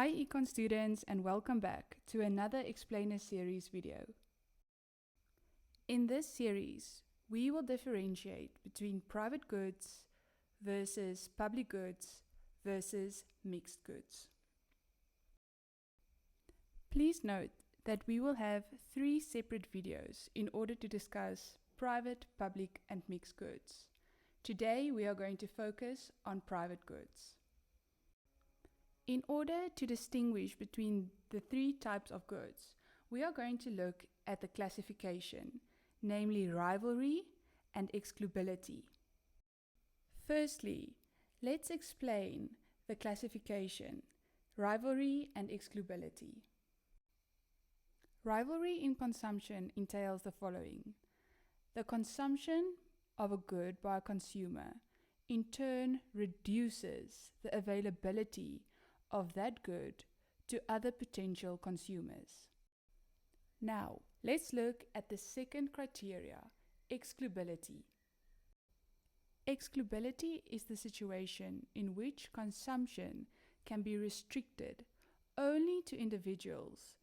Hi Econ students, and welcome back to another Explainer series video. In this series, we will differentiate between private goods versus public goods versus mixed goods. Please note that we will have 3 separate videos in order to discuss private, public, and mixed goods. Today we are going to focus on private goods. In order to distinguish between the 3 types of goods, we are going to look at the classification, namely rivalry and excludability. Firstly, let's explain the classification, rivalry and excludability. Rivalry in consumption entails the following. The consumption of a good by a consumer in turn reduces the availability of that good to other potential consumers. Now, let's look at the second criteria, excludability. Excludability is the situation in which consumption can be restricted only to individuals,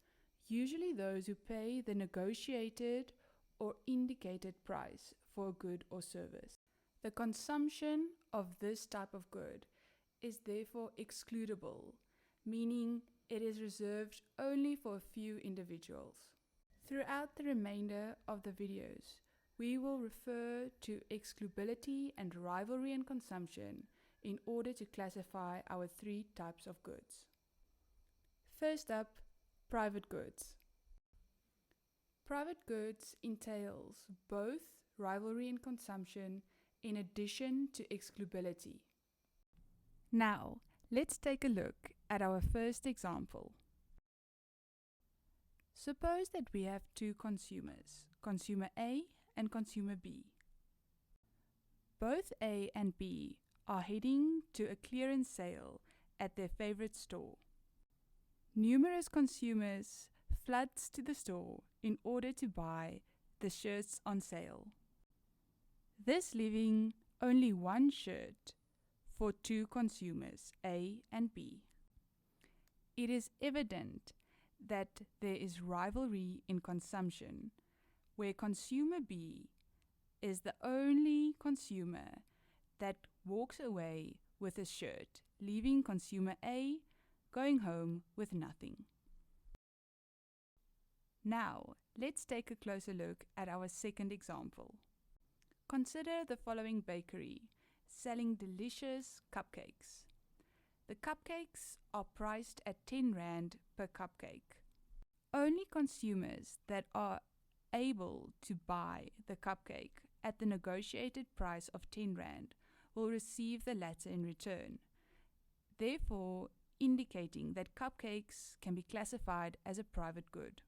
usually those who pay the negotiated or indicated price for a good or service. The consumption of this type of good is therefore excludable, meaning it is reserved only for a few individuals. Throughout the remainder of the videos, we will refer to excludability and rivalry and consumption in order to classify our 3 types of goods. First up, private goods. Private goods entails both rivalry and consumption in addition to excludability. Now, let's take a look at our first example. Suppose that we have 2 consumers, consumer A and consumer B. Both A and B are heading to a clearance sale at their favorite store. Numerous consumers floods to the store in order to buy the shirts on sale. This leaving only one shirt for 2 consumers, A and B. It is evident that there is rivalry in consumption, where consumer B is the only consumer that walks away with a shirt, leaving consumer A going home with nothing. Now, let's take a closer look at our second example. Consider the following bakery selling delicious cupcakes. The cupcakes are priced at 10 Rand per cupcake. Only consumers that are able to buy the cupcake at the negotiated price of 10 Rand will receive the latter in return, therefore indicating that cupcakes can be classified as a private good.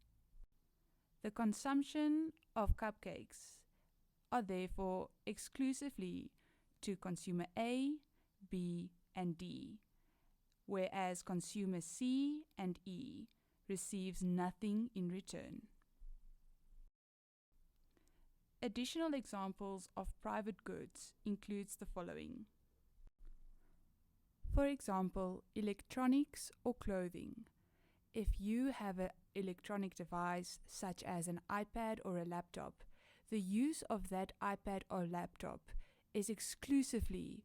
The consumption of cupcakes are therefore exclusively to consumer A, B, and D, whereas consumer C and E receives nothing in return. Additional examples of private goods includes the following. For example, electronics or clothing. If you have an electronic device such as an iPad or a laptop, the use of that iPad or laptop is exclusively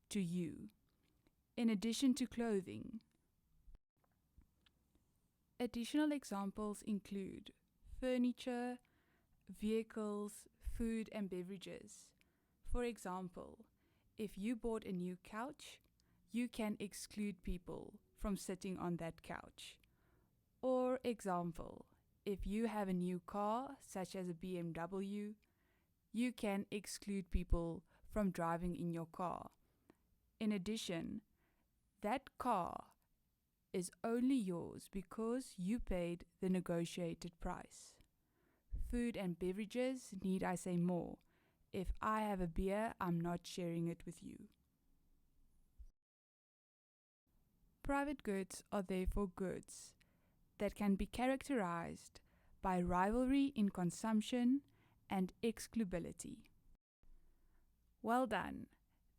to you, in addition to clothing. Additional examples include furniture, vehicles, food and beverages. For example, if you bought a new couch, you can exclude people from sitting on that couch. Or example, if you have a new car, such as a BMW, you can exclude people from driving in your car. In addition, that car is only yours because you paid the negotiated price. Food and beverages, need I say more? If I have a beer, I'm not sharing it with you. Private goods are therefore goods that can be characterized by rivalry in consumption and excludability. Well done.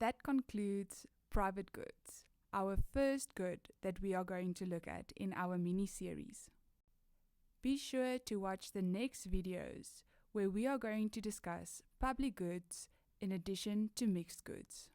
That concludes private goods. our first good that we are going to look at in our mini-series. Be sure to watch the next videos where we are going to discuss public goods in addition to mixed goods.